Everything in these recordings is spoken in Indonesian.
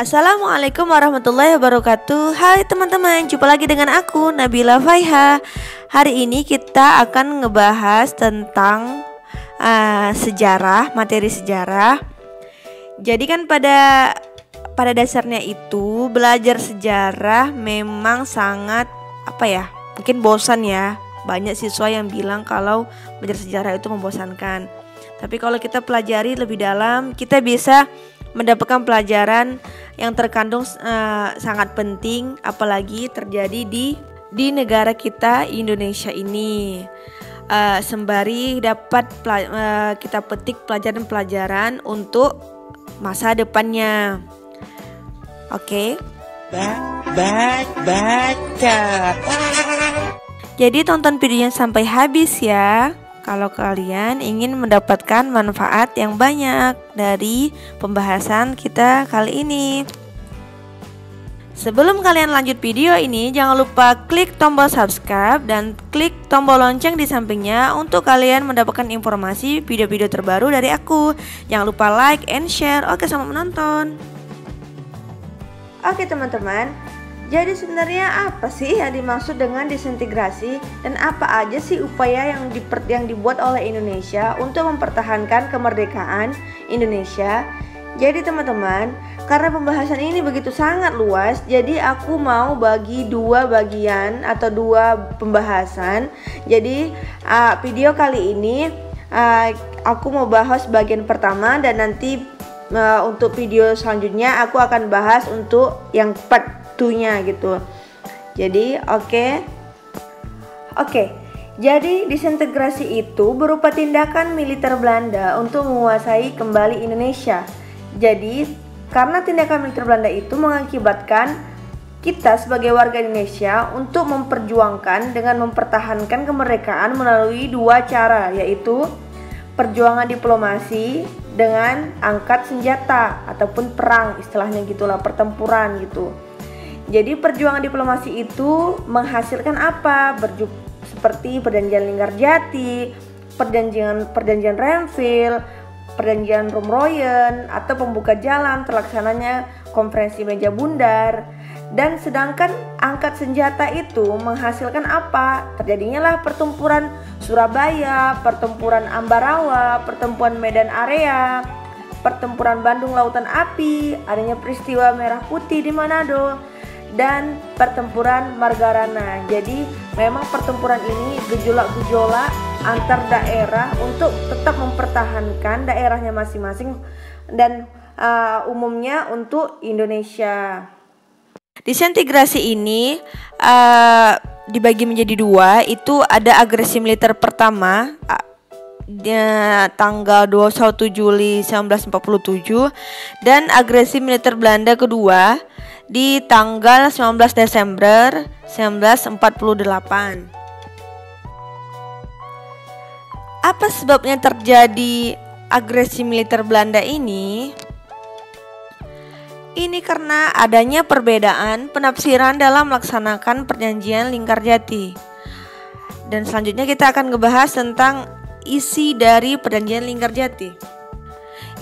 Assalamualaikum warahmatullahi wabarakatuh. Hai teman-teman, jumpa lagi dengan aku Nabila Faiha. Hari ini kita akan ngebahas tentang sejarah, materi sejarah. Jadi kan pada dasarnya itu belajar sejarah memang sangat mungkin bosan ya. Banyak siswa yang bilang kalau belajar sejarah itu membosankan. Tapi kalau kita pelajari lebih dalam, kita bisa mendapatkan pelajaran yang terkandung sangat penting, apalagi terjadi di negara kita Indonesia ini. Sembari dapat kita petik pelajaran-pelajaran untuk masa depannya. Oke. Baca. Jadi tonton videonya sampai habis ya. Kalau kalian ingin mendapatkan manfaat yang banyak dari pembahasan kita kali ini. Sebelum kalian lanjut video ini, jangan lupa klik tombol subscribe dan klik tombol lonceng di sampingnya untuk kalian mendapatkan informasi video-video terbaru dari aku. Jangan lupa like and share. Oke, selamat menonton. Oke teman-teman, jadi sebenarnya apa sih yang dimaksud dengan disintegrasi dan apa aja sih upaya yang dibuat oleh Indonesia untuk mempertahankan kemerdekaan Indonesia? Jadi teman-teman, karena pembahasan ini begitu sangat luas, jadi aku mau bagi dua bagian atau dua pembahasan. Jadi video kali ini aku mau bahas bagian pertama dan nanti untuk video selanjutnya aku akan bahas untuk yang part 2-nya gitu. Jadi oke. Jadi disintegrasi itu berupa tindakan militer Belanda untuk menguasai kembali Indonesia. Jadi karena tindakan militer Belanda itu mengakibatkan kita sebagai warga Indonesia untuk memperjuangkan dengan mempertahankan kemerdekaan melalui dua cara, yaitu perjuangan diplomasi dengan angkat senjata ataupun perang, istilahnya gitulah, pertempuran gitu. Jadi perjuangan diplomasi itu menghasilkan apa? Seperti perjanjian Linggarjati, perjanjian Renville, perjanjian Romroyen, atau pembuka jalan terlaksananya konferensi meja bundar. Dan sedangkan angkat senjata itu menghasilkan apa? Terjadinya lah pertempuran Surabaya, pertempuran Ambarawa, pertempuran Medan Area, pertempuran Bandung Lautan Api, adanya peristiwa Merah Putih di Manado, dan pertempuran Margarana. Jadi memang pertempuran ini gejolak-gejolak antar daerah untuk tetap mempertahankan daerahnya masing-masing dan umumnya untuk Indonesia. Disintegrasi ini dibagi menjadi dua, itu ada agresi militer pertama tanggal 21 Juli 1947 dan agresi militer Belanda kedua di tanggal 19 Desember 1948. Apa sebabnya terjadi agresi militer Belanda ini? Ini karena adanya perbedaan penafsiran dalam melaksanakan perjanjian Linggarjati. Dan selanjutnya kita akan ngebahas tentang isi dari perjanjian Linggarjati.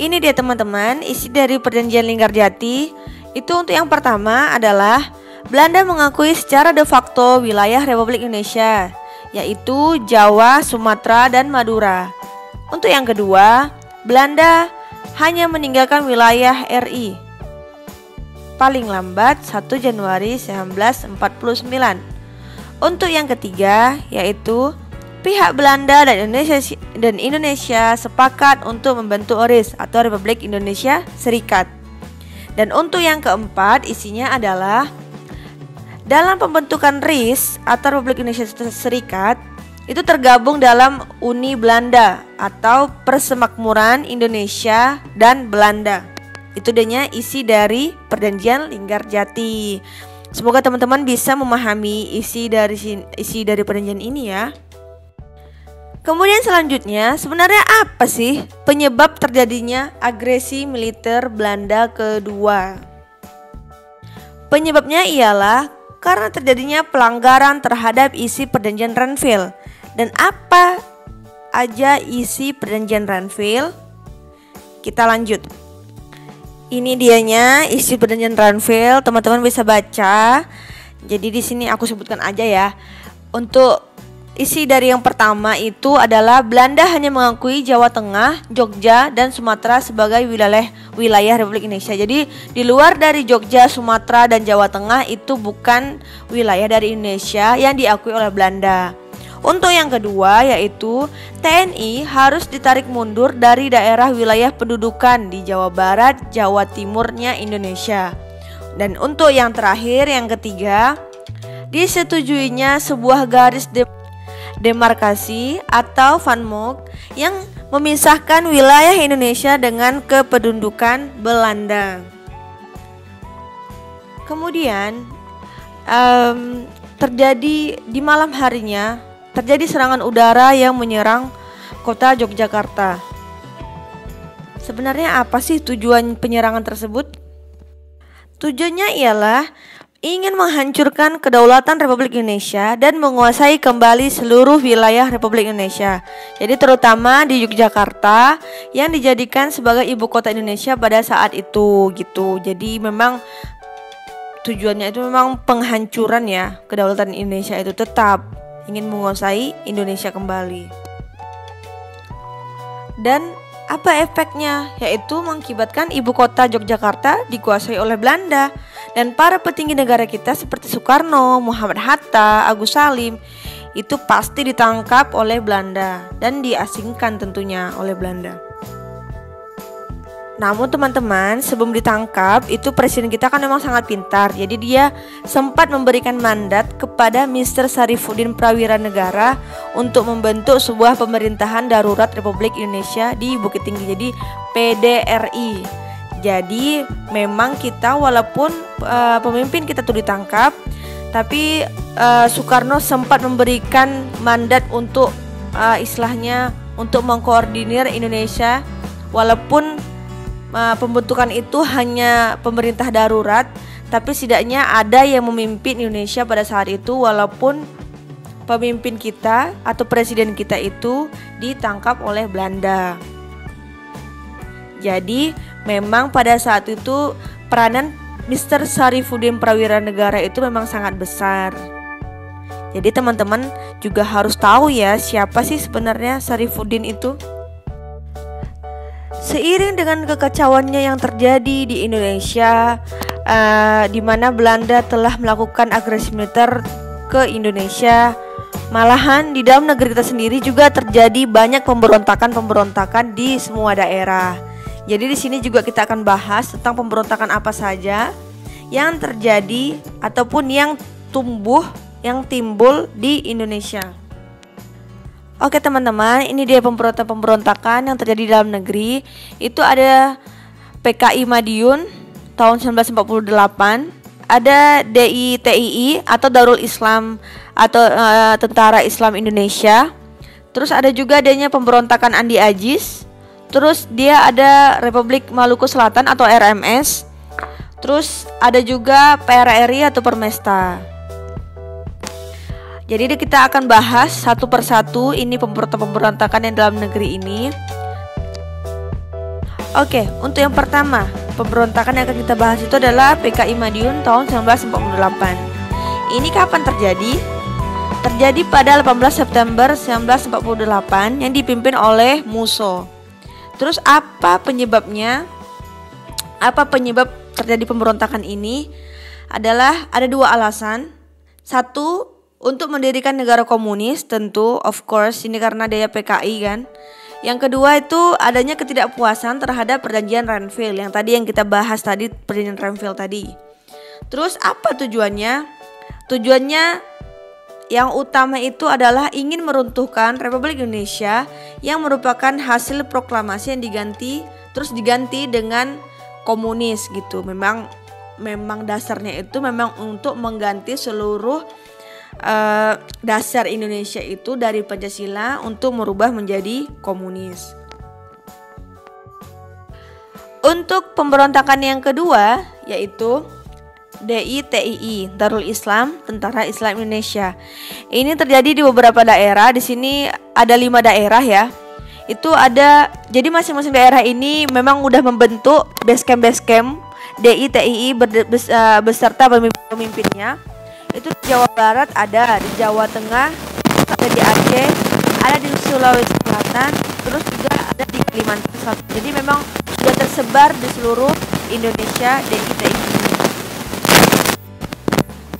Ini dia teman-teman, isi dari perjanjian Linggarjati. Itu untuk yang pertama adalah Belanda mengakui secara de facto wilayah Republik Indonesia, yaitu Jawa, Sumatera, dan Madura. Untuk yang kedua, Belanda hanya meninggalkan wilayah RI paling lambat 1 Januari 1949. Untuk yang ketiga, yaitu pihak Belanda dan Indonesia sepakat untuk membentuk ORIS atau Republik Indonesia Serikat. Dan untuk yang keempat, isinya adalah dalam pembentukan RIS atau Republik Indonesia Serikat itu tergabung dalam Uni Belanda atau Persemakmuran Indonesia dan Belanda. Itu adanya isi dari perjanjian Linggarjati. Semoga teman-teman bisa memahami isi dari perjanjian ini ya. Kemudian selanjutnya, sebenarnya apa sih penyebab terjadinya agresi militer Belanda kedua? Penyebabnya ialah karena terjadinya pelanggaran terhadap isi perjanjian Renville. Dan apa aja isi perjanjian Renville? Kita lanjut. Ini dianya isi perjanjian Ranville, teman-teman bisa baca. Jadi di sini aku sebutkan aja ya. Untuk isi dari yang pertama itu adalah Belanda hanya mengakui Jawa Tengah, Jogja, dan Sumatera sebagai wilayah Republik Indonesia. Jadi di luar dari Jogja, Sumatera, dan Jawa Tengah itu bukan wilayah dari Indonesia yang diakui oleh Belanda. Untuk yang kedua yaitu TNI harus ditarik mundur dari daerah wilayah pendudukan di Jawa Barat, Jawa Timurnya Indonesia. Dan untuk yang terakhir, yang ketiga, disetujuinya sebuah garis demarkasi atau VanMook yang memisahkan wilayah Indonesia dengan kependudukan Belanda. Kemudian terjadi di malam harinya terjadi serangan udara yang menyerang kota Yogyakarta. Sebenarnya apa sih tujuan penyerangan tersebut? Tujuannya ialah ingin menghancurkan kedaulatan Republik Indonesia dan menguasai kembali seluruh wilayah Republik Indonesia. Jadi terutama di Yogyakarta yang dijadikan sebagai ibu kota Indonesia pada saat itu gitu. Jadi memang tujuannya itu memang penghancuran ya kedaulatan Indonesia itu, tetap ingin menguasai Indonesia kembali. Dan apa efeknya? Yaitu mengakibatkan ibu kota Yogyakarta dikuasai oleh Belanda. Dan para petinggi negara kita seperti Soekarno, Muhammad Hatta, Agus Salim itu pasti ditangkap oleh Belanda dan diasingkan tentunya oleh Belanda. Namun teman-teman, sebelum ditangkap itu presiden kita kan memang sangat pintar. Jadi dia sempat memberikan mandat kepada Mr. Sarifuddin Prawira Negara untuk membentuk sebuah pemerintahan darurat Republik Indonesia di Bukit Tinggi, jadi PDRI. Jadi memang kita walaupun pemimpin kita tuh ditangkap, tapi Soekarno sempat memberikan mandat untuk istilahnya untuk mengkoordinir Indonesia, walaupun pembentukan itu hanya pemerintah darurat, tapi setidaknya ada yang memimpin Indonesia pada saat itu walaupun pemimpin kita atau presiden kita itu ditangkap oleh Belanda. Jadi memang pada saat itu peranan Mr. Sarifuddin Prawira Negara itu memang sangat besar. Jadi teman-teman juga harus tahu ya siapa sih sebenarnya Sarifuddin itu. Seiring dengan kekacauannya yang terjadi di Indonesia, di mana Belanda telah melakukan agresi militer ke Indonesia, malahan di dalam negeri kita sendiri juga terjadi banyak pemberontakan di semua daerah. Jadi di sini juga kita akan bahas tentang pemberontakan apa saja yang terjadi ataupun yang timbul di Indonesia. Oke teman-teman, ini dia pemberontakan yang terjadi di dalam negeri. Itu ada PKI Madiun tahun 1948, ada DITII atau Darul Islam atau Tentara Islam Indonesia. Terus ada juga adanya pemberontakan Andi Ajis. Terus dia ada Republik Maluku Selatan atau RMS. Terus ada juga PRRI atau Permesta. Jadi kita akan bahas satu persatu ini pemberontakan yang dalam negeri ini. Oke, untuk yang pertama, pemberontakan yang akan kita bahas itu adalah PKI Madiun tahun 1948. Ini kapan terjadi? Terjadi pada 18 September 1948 yang dipimpin oleh Musso. Terus apa penyebabnya? Apa penyebab terjadi pemberontakan ini? Adalah ada dua alasan. Satu, untuk mendirikan negara komunis, tentu of course ini karena dia PKI kan. Yang kedua itu adanya ketidakpuasan terhadap perjanjian Ranville yang tadi yang kita bahas tadi, perjanjian Ranville tadi. Terus apa tujuannya? Tujuannya yang utama itu adalah ingin meruntuhkan Republik Indonesia yang merupakan hasil proklamasi yang diganti dengan komunis gitu. Memang dasarnya itu memang untuk mengganti seluruh dasar Indonesia itu dari Pancasila untuk merubah menjadi komunis. Untuk pemberontakan yang kedua yaitu DITII, Darul Islam, Tentara Islam Indonesia. Ini terjadi di beberapa daerah. Di sini ada 5 daerah ya. itu ada, jadi masing-masing daerah ini memang udah membentuk base camp DI TII beserta pemimpinnya. Itu di Jawa Barat ada, di Jawa Tengah ada, di Aceh ada, di Sulawesi Selatan, terus juga ada di Kalimantan Selatan. Jadi memang sudah tersebar di seluruh Indonesia DI TII.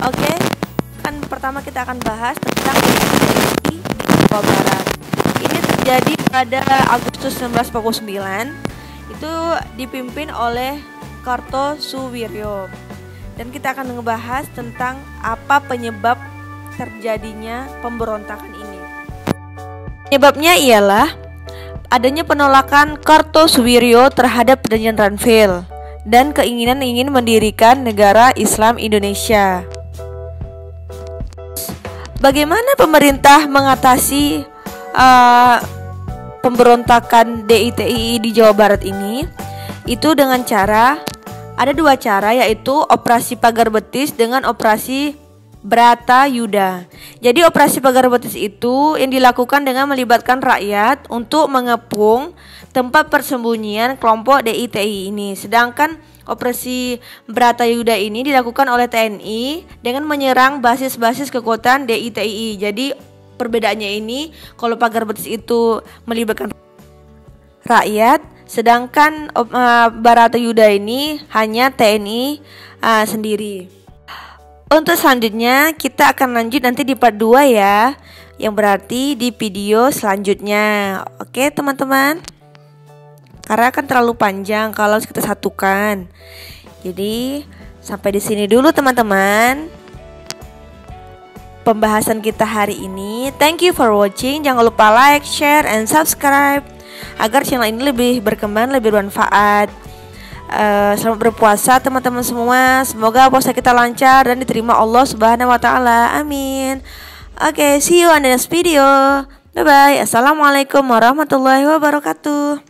Oke, kan pertama kita akan bahas tentang DI Jawa Barat. Ini terjadi pada Agustus 1949. Itu dipimpin oleh Kartosuwiryo. Dan kita akan membahas tentang apa penyebab terjadinya pemberontakan ini. Penyebabnya ialah adanya penolakan Kartosuwiryo terhadap perjanjian Ranville dan keinginan ingin mendirikan negara Islam Indonesia. Bagaimana pemerintah mengatasi pemberontakan DI TII di Jawa Barat ini? Itu dengan cara, ada dua cara, yaitu operasi pagar betis dengan operasi Bratayuda. Jadi operasi pagar betis itu yang dilakukan dengan melibatkan rakyat untuk mengepung tempat persembunyian kelompok DI TII ini. Sedangkan operasi Bratayuda ini dilakukan oleh TNI dengan menyerang basis-basis kekuatan DI TII. Jadi perbedaannya ini, kalau pagar betis itu melibatkan rakyat, sedangkan Bratayuda ini hanya TNI sendiri. Untuk selanjutnya kita akan lanjut nanti di part 2 ya, yang berarti di video selanjutnya. Oke teman-teman, karena akan terlalu panjang kalau kita satukan. Jadi sampai di sini dulu teman-teman pembahasan kita hari ini. Thank you for watching. Jangan lupa like, share, and subscribe agar channel ini lebih berkembang, lebih bermanfaat. Selamat berpuasa teman-teman semua. Semoga puasa kita lancar dan diterima Allah Subhanahu wa taala. Amin. Oke, see you on the next video. Bye bye. Assalamualaikum warahmatullahi wabarakatuh.